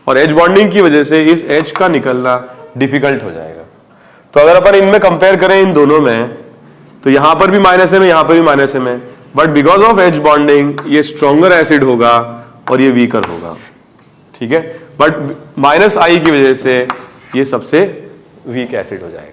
और एज बॉन्डिंग की वजह से इस H का निकलना डिफिकल्ट हो जाएगा। तो अगर अपन इनमें कंपेयर करें इन दोनों में, तो यहां पर भी -m है, यहां पर भी -m है, but because of H bonding ये स्ट्रॉन्गर एसिड होगा और ये वीकर होगा, ठीक है। बट -i की वजह से ये सबसे वीक एसिड हो जाएगा।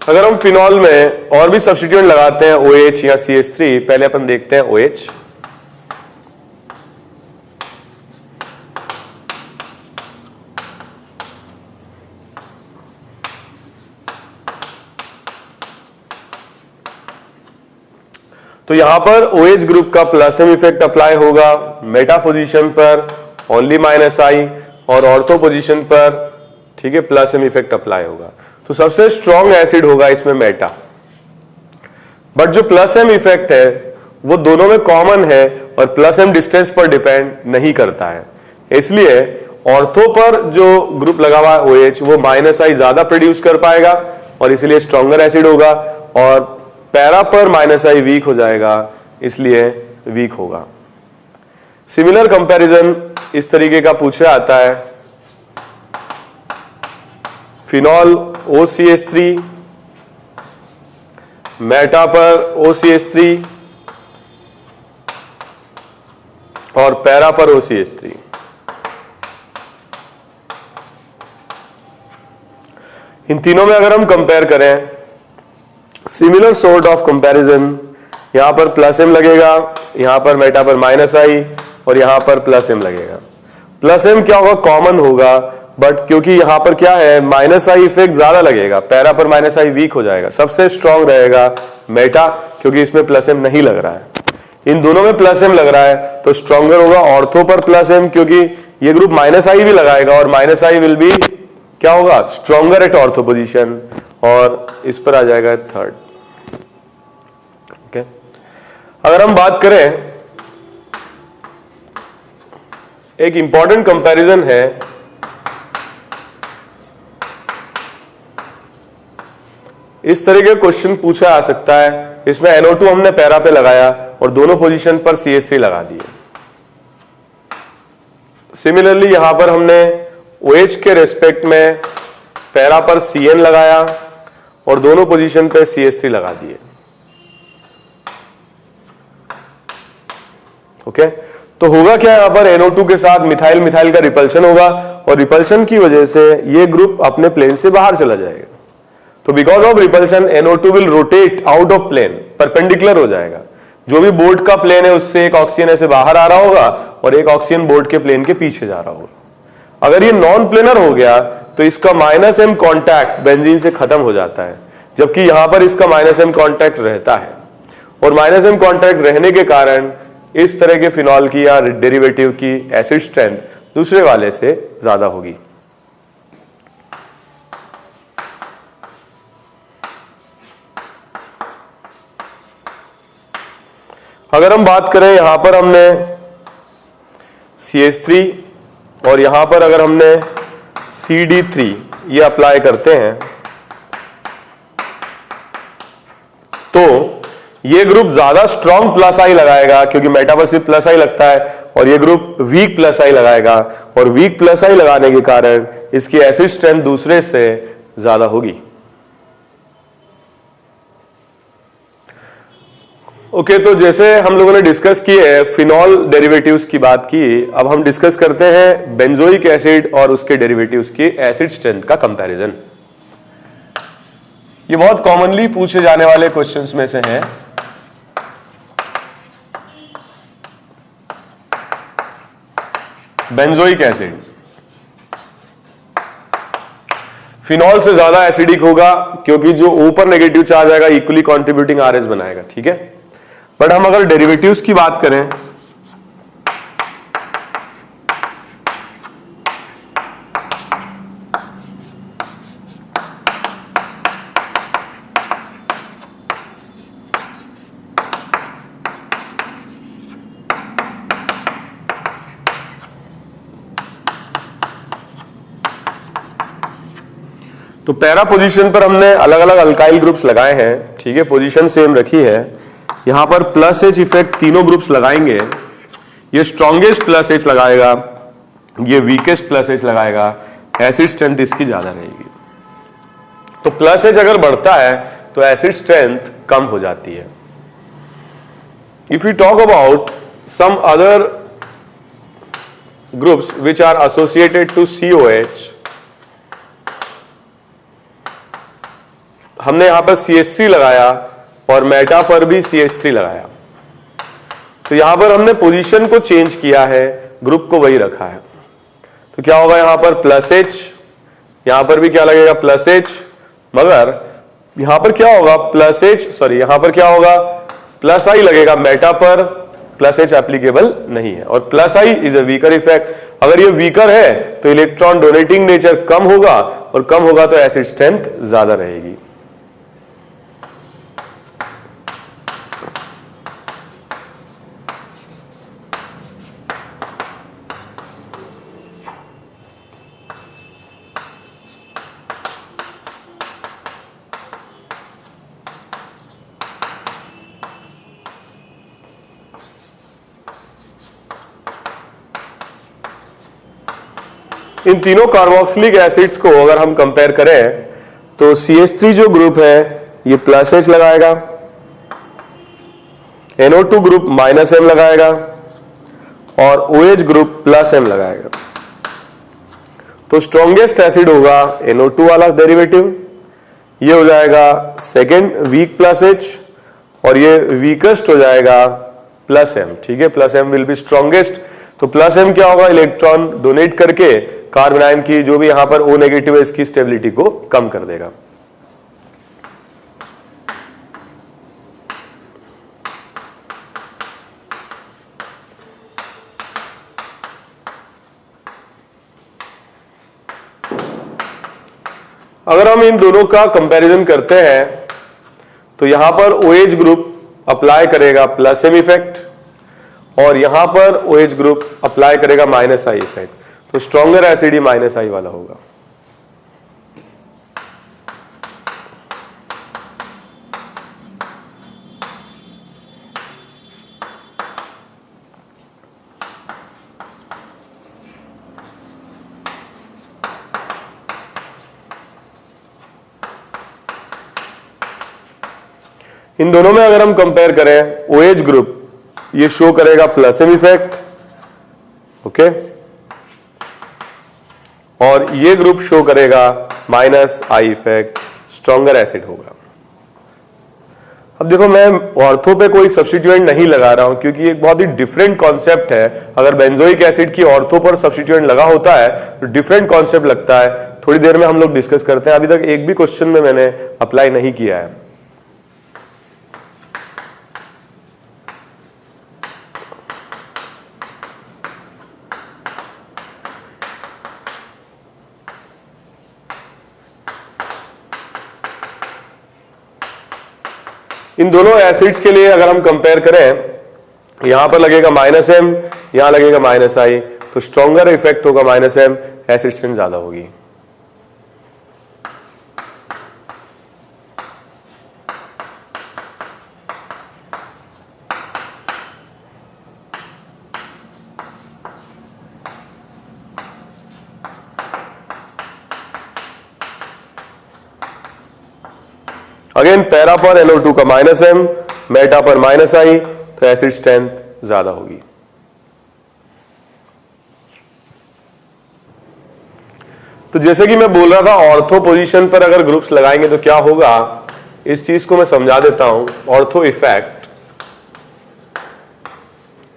अगर हम फिनॉल में और भी सब्स्टिट्यूएंट लगाते हैं, OH या CH3, पहले अपन देखते हैं OH। तो यहां पर OH ग्रुप का +m इफेक्ट अप्लाई होगा मेटा पोजीशन पर ओनली -i, और ऑर्थो पोजीशन पर, ठीक है, +m इफेक्ट अप्लाई होगा। तो सबसे स्ट्रॉन्ग एसिड होगा इसमें मेटा। बट जो +m इफेक्ट है वो दोनों में कॉमन है और +m डिस्टेंस पर डिपेंड नहीं करता है, इसलिए ऑर्थो पर जो ग्रुप लगा हुआ है OH वो -i ज्यादा प्रोड्यूस कर पाएगा और इसलिए स्ट्रॉन्गर एसिड होगा, और पैरा पर -i वीक हो जाएगा, इसलिए वीक होगा। सिमिलर कंपैरिजन इस तरीके का पूछा आता है, फिनॉल OCH3, मेटा पर OCH3 और पैरा पर OCH3। इन तीनों में अगर हम कंपेयर करें, सिमिलर सॉर्ट ऑफ कंपैरिजन, यहां पर +m लगेगा, यहां पर मेटा पर -i और यहां पर +m लगेगा। +m क्या होगा, कॉमन होगा, बट क्योंकि यहां पर क्या है, -i इफेक्ट ज्यादा लगेगा, पैरा पर -i वीक हो जाएगा। सबसे स्ट्रॉन्ग रहेगा मेटा, क्योंकि इसमें +m नहीं लग रहा है। इन दोनों में +m लग रहा है तो स्ट्रॉन्गर होगा ऑर्थो पर +m, क्योंकि ये ग्रुप -i भी लगाएगा और -i विल बी क्या होगा, स्ट्रॉन्गर एट ऑर्थो पोजीशन, और इस पर आ जाएगा थर्ड। ओके, अगर हम बात करें, एक इंपॉर्टेंट कंपैरिजन है, इस तरह के क्वेश्चन पूछा आ सकता है। इसमें NO2 हमने पैरा पे लगाया और दोनों पोजीशन पर CH3 लगा दिए। सिमिलरली यहां पर हमने OH के रेस्पेक्ट में पैरा पर CN लगाया और दोनों पोजीशन पे CH3 लगा दिए। ओके, तो होगा क्या, यहां पर NO2 के साथ मिथाइल मिथाइल का रिपल्शन होगा और रिपल्शन की वजह से ये ग्रुप अपने प्लेन से बाहर चला जाएगा। तो because of repulsion NO2 will rotate out of plane, perpendicular हो जाएगा। जो भी बोर्ड का प्लेन है उससे एक ऑक्सीजन ऐसे बाहर आ रहा होगा और एक ऑक्सीजन बोर्ड के प्लेन के पीछे जा रहा होगा। अगर ये नॉन प्लेनर हो गया तो इसका -m कांटेक्ट बेंजीन से खत्म हो जाता है, जबकि यहां पर इसका -m कांटेक्ट रहता है, और -m कांटेक्ट रहने के कारण इस तरह के फिनॉल की या डेरिवेटिव की एसिड स्ट्रेंथ दूसरे वाले से ज्यादा होगी। अगर हम बात करें, यहां पर हमने CH3 और यहां पर अगर हमने CD3 ये अप्लाई करते हैं, तो ये ग्रुप ज्यादा स्ट्रॉन्ग +i लगाएगा, क्योंकि मेटा पर सिर्फ +i लगता है, और ये ग्रुप वीक +i लगाएगा, और वीक +i लगाने के कारण इसकी एसिड स्ट्रेंथ दूसरे से ज्यादा होगी। ओके, तो जैसे हम लोगों ने डिस्कस किए फिनॉल डेरिवेटिव्स की बात की, अब हम डिस्कस करते हैं बेंजोइक एसिड और उसके डेरिवेटिव्स की एसिड स्ट्रेंथ का कंपैरिजन। ये बहुत कॉमनली पूछे जाने वाले क्वेश्चंस में से है। बेंजोइक एसिड फिनॉल से ज्यादा एसिडिक होगा, क्योंकि जो ऊपर नेगेटिव चार्ज आएगा इक्वली कॉन्ट्रीब्यूटिंग RH बनाएगा, ठीक है। बट हम अगर डेरिवेटिव्स की बात करें, तो पैरा पोजीशन पर हमने अलग अलग अल्काइल ग्रुप्स लगाए हैं, ठीक है, पोजीशन सेम रखी है। यहां पर प्लस एच इफेक्ट तीनों ग्रुप्स लगाएंगे। ये स्ट्रॉन्गेस्ट प्लस एच लगाएगा, ये वीकेस्ट प्लस एच लगाएगा, एसिड स्ट्रेंथ इसकी ज्यादा रहेगी। तो प्लस एच अगर बढ़ता है तो एसिड स्ट्रेंथ कम हो जाती है। If you talk about some other groups which are associated to COH, हमने यहां पर CH3 लगाया और मेटा पर भी CH3 लगाया, तो यहां पर हमने पोजीशन को चेंज किया है, ग्रुप को वही रखा है। तो क्या होगा यहां पर प्लस एच, यहां पर भी क्या लगेगा प्लस एच, मगर यहां पर क्या होगा प्लस एच, सॉरी यहां पर क्या होगा प्लस आई लगेगा, मेटा पर प्लस एच एप्लीकेबल नहीं है। और plus I is a weaker effect. अगर ये वीकर है तो इलेक्ट्रॉन डोनेटिंग नेचर कम होगा, और कम होगा तो एसिड स्ट्रेंथ ज्यादा रहेगी। इन तीनों कार्बोक्सिलिक एसिड्स को अगर हम कंपेयर करें तो CH3 जो ग्रुप है ये प्लस एच लगाएगा, NO2 ग्रुप माइनस एम लगाएगा और OH ग्रुप प्लस एम लगाएगा। तो स्ट्रॉन्गेस्ट एसिड होगा NO2 वाला डेरिवेटिव, ये हो जाएगा सेकेंड वीक प्लस एच, और ये वीकेस्ट हो जाएगा प्लस एम, ठीक है, plus M will be strongest. तो प्लस एम क्या होगा, इलेक्ट्रॉन डोनेट करके कार्बन आयन की जो भी यहां पर O नेगेटिव है इसकी स्टेबिलिटी को कम कर देगा। अगर हम इन दोनों का कंपैरिजन करते हैं तो यहां पर OH ग्रुप अप्लाई करेगा प्लस एम इफेक्ट, और यहां पर OH ग्रुप अप्लाई करेगा माइनस आई इफेक्ट। तो स्ट्रॉन्गर एसिड ही माइनस आई वाला होगा। इन दोनों में अगर हम कंपेयर करें, OH ग्रुप ये शो करेगा प्लस एम इफेक्ट, ओके, और ये ग्रुप शो करेगा minus I effect, stronger acid होगा। अब देखो मैं ऑर्थो पे कोई सब्स्टिट्यूएंट नहीं लगा रहा हूं क्योंकि एक बहुत ही डिफरेंट कॉन्सेप्ट है। अगर बेंजोइक एसिड की ऑर्थो पर सब्स्टिट्यूएंट लगा होता है तो डिफरेंट कॉन्सेप्ट लगता है। थोड़ी देर में हम लोग डिस्कस करते हैं, अभी तक एक भी क्वेश्चन में मैंने अप्लाई नहीं किया है। इन दोनों एसिड्स के लिए अगर हम कंपेयर करें, यहां पर लगेगा माइनस एम, यहां लगेगा माइनस आई, तो स्ट्रॉन्गर इफेक्ट होगा माइनस एम, एसिड स्ट्रेंथ ज्यादा होगी। अगेन पैरा पर NO2 का माइनस एम, मेटा पर माइनस आई, तो एसिड स्ट्रेंथ ज्यादा होगी। तो जैसे कि मैं बोल रहा था, ऑर्थो पोजीशन पर अगर ग्रुप्स लगाएंगे तो क्या होगा, इस चीज को मैं समझा देता हूं। ऑर्थो इफेक्ट,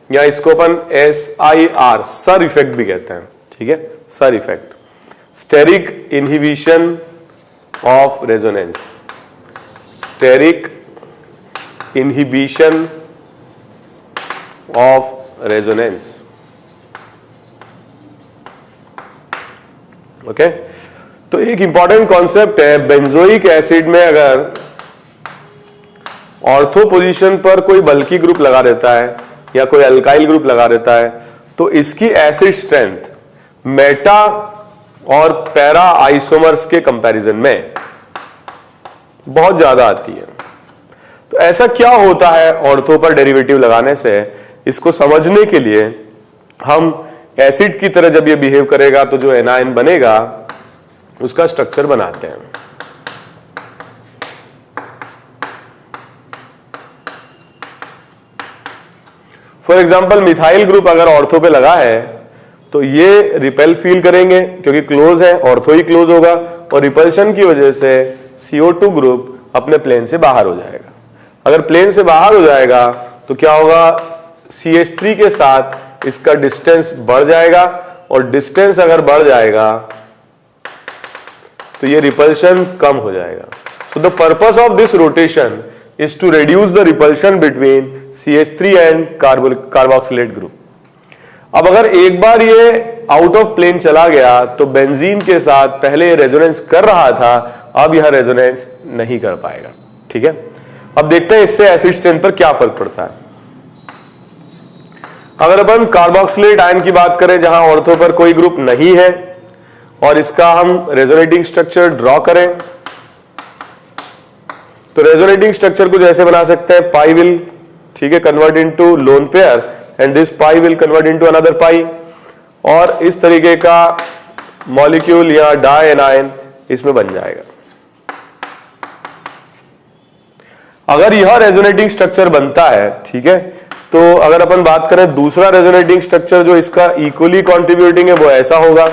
या इसको अपन SIR सर इफेक्ट भी कहते हैं, ठीक है, SIR effect, steric inhibition of resonance, steric inhibition of resonance, okay. तो एक इंपॉर्टेंट कॉन्सेप्ट है, बेंजोइक एसिड में अगर ऑर्थो पोजीशन पर कोई बल्की ग्रुप लगा देता है या कोई अल्काइल ग्रुप लगा देता है तो इसकी एसिड स्ट्रेंथ मेटा और पैरा आइसोमर्स के कंपैरिजन में बहुत ज्यादा आती है। तो ऐसा क्या होता है ऑर्थो पर डेरिवेटिव लगाने से, इसको समझने के लिए हम एसिड की तरह जब ये बिहेव करेगा तो जो एनायन बनेगा उसका स्ट्रक्चर बनाते हैं। फॉर एग्जाम्पल मिथाइल ग्रुप अगर ऑर्थो पे लगा है तो ये रिपेल फील करेंगे क्योंकि क्लोज है, ऑर्थो ही क्लोज होगा, और रिपल्शन की वजह से CO2 ग्रुप अपने प्लेन से बाहर हो जाएगा। अगर प्लेन से बाहर हो जाएगा तो क्या होगा, CH3 के साथ इसका डिस्टेंस बढ़ जाएगा, और डिस्टेंस अगर बढ़ जाएगा तो ये रिपल्शन कम हो जाएगा। So the purpose of this rotation is to reduce the repulsion between CH3 and carboxylate group. अब अगर एक बार ये आउट ऑफ प्लेन चला गया तो बेंजीन के साथ पहले ये रेजोनेंस कर रहा था, अब यह रेजोनेंस नहीं कर पाएगा। ठीक है, अब देखते हैं इससे एसिड स्ट्रेंथ पर क्या फर्क पड़ता है। अगर अपन कार्बोक्सिलेट आयन की बात करें जहां ऑर्थो पर कोई ग्रुप नहीं है और इसका हम रेजोनेटिंग स्ट्रक्चर ड्रॉ करें, तो रेजोनेटिंग स्ट्रक्चर कुछ ऐसे बना सकते हैं, पाई विल, ठीक है, convert into lone pair and this pi will convert into another pi, और इस तरीके का मॉलिक्यूल या डाई एनायन इसमें बन जाएगा। अगर यह रेजोनेटिंग स्ट्रक्चर बनता है, ठीक है, तो अगर अपन बात करें दूसरा रेजोनेटिंग स्ट्रक्चर जो इसका इक्वली कॉन्ट्रीब्यूटिंग है वो ऐसा होगा,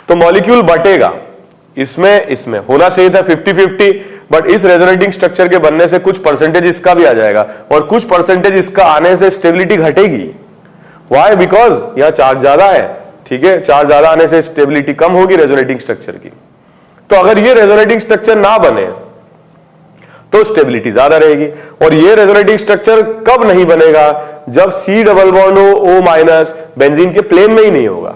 तो मॉलिक्यूल बटेगा, इसमें होना चाहिए था 50-50, बट इस रेजोनेटिंग स्ट्रक्चर के बनने से कुछ परसेंटेज इसका भी आ जाएगा और कुछ परसेंटेज इसका आने से स्टेबिलिटी घटेगी। व्हाई? बिकॉज यहां चार्ज ज्यादा है, ठीक है, चार्ज ज्यादा आने से स्टेबिलिटी कम होगी रेजोनेटिंग स्ट्रक्चर की। तो अगर ये रेजोनेटिंग स्ट्रक्चर ना बने तो स्टेबिलिटी ज्यादा रहेगी, और ये रेजोनेटिंग स्ट्रक्चर कब नहीं बनेगा, जब C double bond O minus benzene के प्लेन में ही नहीं होगा।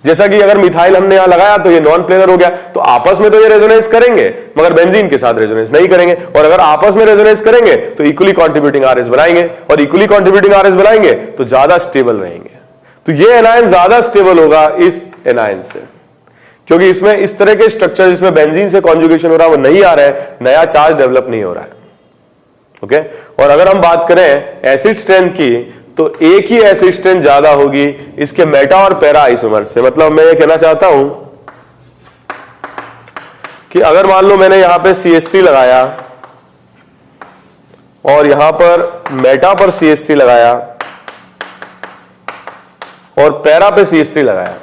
जैसा कि अगर मिथाइल हमने यहां लगाया तो ये नॉन प्लेनर हो गया, तो आपस में तो ये रेजोनेंस करेंगे मगर बेंजीन के साथ रेजोनेंस नहीं करेंगे, और अगर आपस में रेजोनेंस करेंगे तो इक्वली कंट्रीब्यूटिंग RS बनाएंगे, और इक्वली कंट्रीब्यूटिंग RS बनाएंगे तो ज्यादा स्टेबल रहेंगे। तो ये एनायन ज्यादा स्टेबल होगा इस एनायन से, क्योंकि इसमें इस तरह के स्ट्रक्चर जिसमें बेंजीन से कॉन्जुगेशन हो रहा है वो नहीं आ रहा है, नया चार्ज डेवलप नहीं हो रहा है। ओके, और अगर हम बात करें एसिड स्ट्रेंथ की, तो एक ही एसिड स्ट्रेंथ ज्यादा होगी इसके मेटा और पैरा आइसोमर से। मतलब मैं ये कहना चाहता हूं कि अगर मान लो मैंने यहां पे CH3 लगाया और यहां पर मेटा पर CH3 लगाया और पैरा पे CH3 लगाया,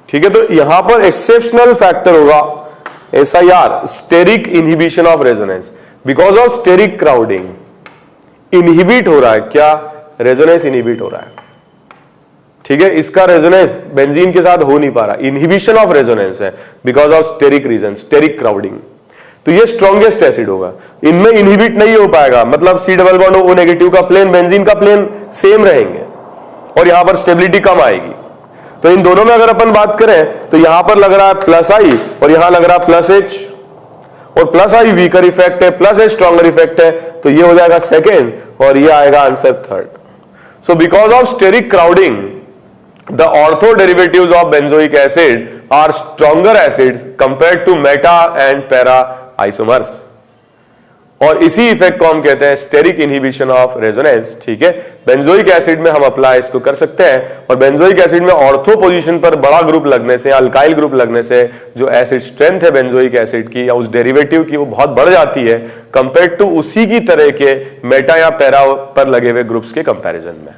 ठीक है, तो यहां पर एक्सेप्शनल फैक्टर होगा SIR, steric inhibition of resonance. Because of steric crowding inhibit हो रहा है, क्या रेजोनेंस इनहिबिट हो रहा है, ठीक है, इसका रेजोनेंस बेंजीन के साथ हो नहीं पा रहा, इनहिबिशन ऑफ रेजोनेंस है because of steric reason, steric crowding. तो ये स्ट्रॉन्गेस्ट एसिड होगा, इनमें इनहिबिट नहीं हो पाएगा, मतलब C double bond O negative का प्लेन बेंजीन का प्लेन सेम रहेंगे और यहां पर स्टेबिलिटी कम आएगी। तो इन दोनों में अगर अपन बात करें तो यहां पर लग रहा है +I और यहां लग रहा है +H, और +I वीकर इफेक्ट है, +H स्ट्रॉन्गर इफेक्ट है, तो ये हो जाएगा सेकेंड और ये आएगा answer third. So because of steric crowding the ortho derivatives of benzoic acid are stronger acids compared to meta and para isomers, और इसी इफेक्ट को हम कहते हैं स्टेरिक इनहिबिशन ऑफ रेजोनेंस। ठीक है, बेंजोइक एसिड में हम अप्लाई इसको कर सकते हैं, और बेंजोइक एसिड में ऑर्थो पोजीशन पर बड़ा ग्रुप लगने से या अल्काइल ग्रुप लगने से जो एसिड स्ट्रेंथ है बेंजोइक एसिड की या उस डेरिवेटिव की वो बहुत बढ़ जाती है कंपेयर्ड टू उसी की तरह के मेटा या पैरा पर लगे हुए ग्रुप्स के कंपैरिजन में।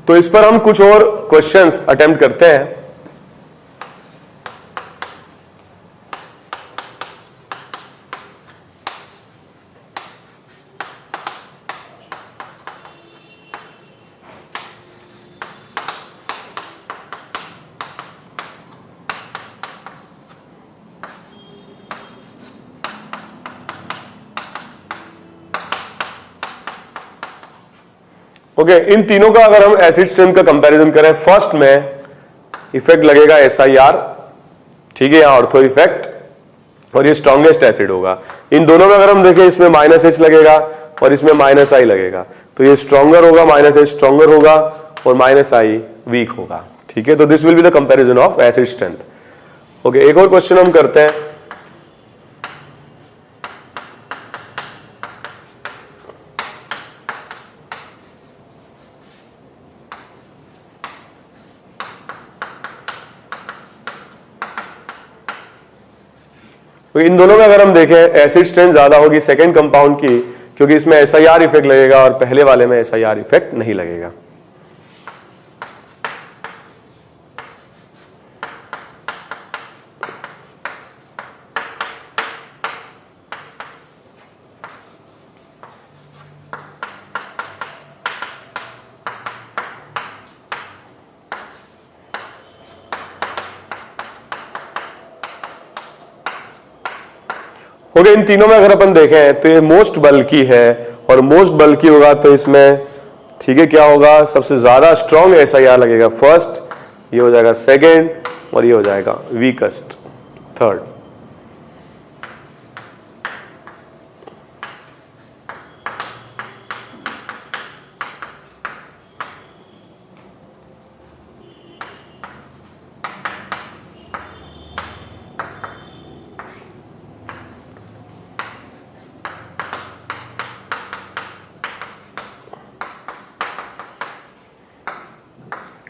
तो इस पर हम कुछ और क्वेश्चंस अटेम्प्ट करते हैं। ओके, इन तीनों का अगर हम एसिड स्ट्रेंथ का कंपैरिजन करें, फर्स्ट में इफेक्ट लगेगा SIR, ठीक है, यहां ऑर्थो इफेक्ट, और ये स्ट्रॉन्गेस्ट एसिड होगा। इन दोनों में अगर हम देखें, इसमें -H लगेगा और इसमें -I लगेगा, तो ये स्ट्रॉन्गर होगा, -H स्ट्रॉन्गर होगा और -I वीक होगा, ठीक है। तो this will be the comparison of acid strength. Okay, एक और क्वेश्चन हम करते हैं। तो इन दोनों में अगर हम देखें, एसिड स्ट्रेंथ ज्यादा होगी सेकेंड कंपाउंड की, क्योंकि इसमें SIR इफेक्ट लगेगा और पहले वाले में SIR इफेक्ट नहीं लगेगा। ओके, इन तीनों में अगर अपन देखें तो ये मोस्ट बल्की है, और मोस्ट बल्की होगा तो इसमें, ठीक है, क्या होगा, सबसे ज्यादा स्ट्रॉन्ग SIR लगेगा फर्स्ट, ये हो जाएगा सेकेंड, और ये हो जाएगा वीकेस्ट थर्ड।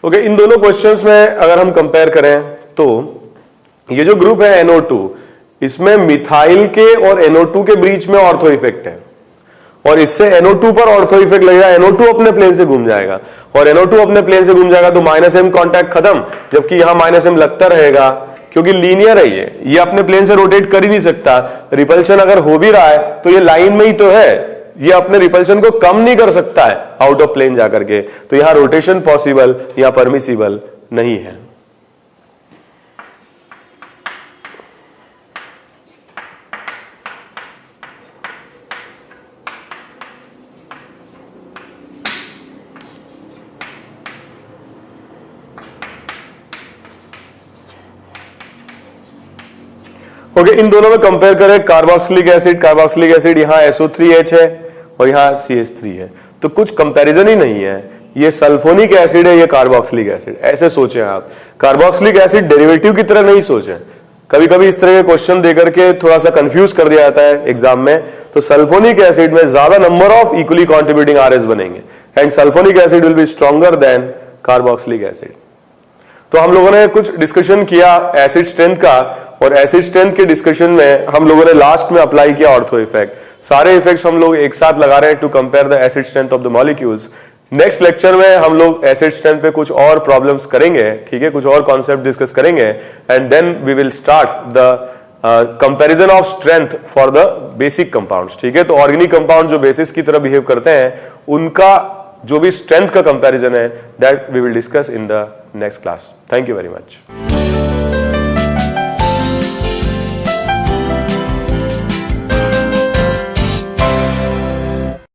ओके, इन दोनों क्वेश्चंस में अगर हम कंपेयर करें तो ये जो ग्रुप है NO2, इसमें मिथाइल के और NO2 के बीच में ऑर्थो इफेक्ट है, और इससे NO2 पर ऑर्थो इफेक्ट लगेगा, NO2 अपने प्लेन से घूम जाएगा, और NO2 अपने प्लेन से घूम जाएगा तो -M कांटेक्ट खत्म, जबकि यहां -M लगता रहेगा, क्योंकि लीनियर है ये अपने प्लेन से रोटेट कर ही नहीं सकता। रिपल्शन अगर हो भी रहा है तो ये लाइन में ही तो है, ये अपने रिपल्शन को कम नहीं कर सकता है आउट ऑफ प्लेन जाकर के, तो यहां रोटेशन पॉसिबल या परमिसिबल नहीं है। ओके, इन दोनों में कंपेयर करें, कार्बोक्सिलिक एसिड यहां SO3H है और यहां CH3 है, तो कुछ कंपैरिजन ही नहीं है। ये सल्फोनिक एसिड है, ये कार्बोक्सिलिक एसिड, ऐसे सोचें आप। कार्बोक्सिलिक एसिड डेरिवेटिव की तरह नहीं सोचें, कभी कभी इस तरह के क्वेश्चन देकर के थोड़ा सा कंफ्यूज कर दिया जाता है एग्जाम में। तो सल्फोनिक एसिड में ज्यादा number of equally contributing RS बनेंगे, and sulphonic acid will be stronger than carboxylic acid. तो हम लोगों ने कुछ डिस्कशन किया एसिड स्ट्रेंथ का, और एसिड स्ट्रेंथ के डिस्कशन में हम लोगों ने लास्ट में अप्लाई किया ऑर्थो इफेक्ट। सारे इफेक्ट्स हम लोग एक साथ लगा रहे हैं to compare the acid strength of the molecules. Next lecture में हम लोग एसिड स्ट्रेंथ पे कुछ और प्रॉब्लम्स करेंगे, ठीक है, कुछ और कॉन्सेप्ट डिस्कस करेंगे, and then we will start the comparison of strength for the basic compounds, ठीक है। तो ऑर्गेनिक कंपाउंड जो बेसिस की तरह बिहेव करते हैं, उनका जो भी स्ट्रेंथ का कंपैरिजन है, that we will discuss in the next class. Thank you very much.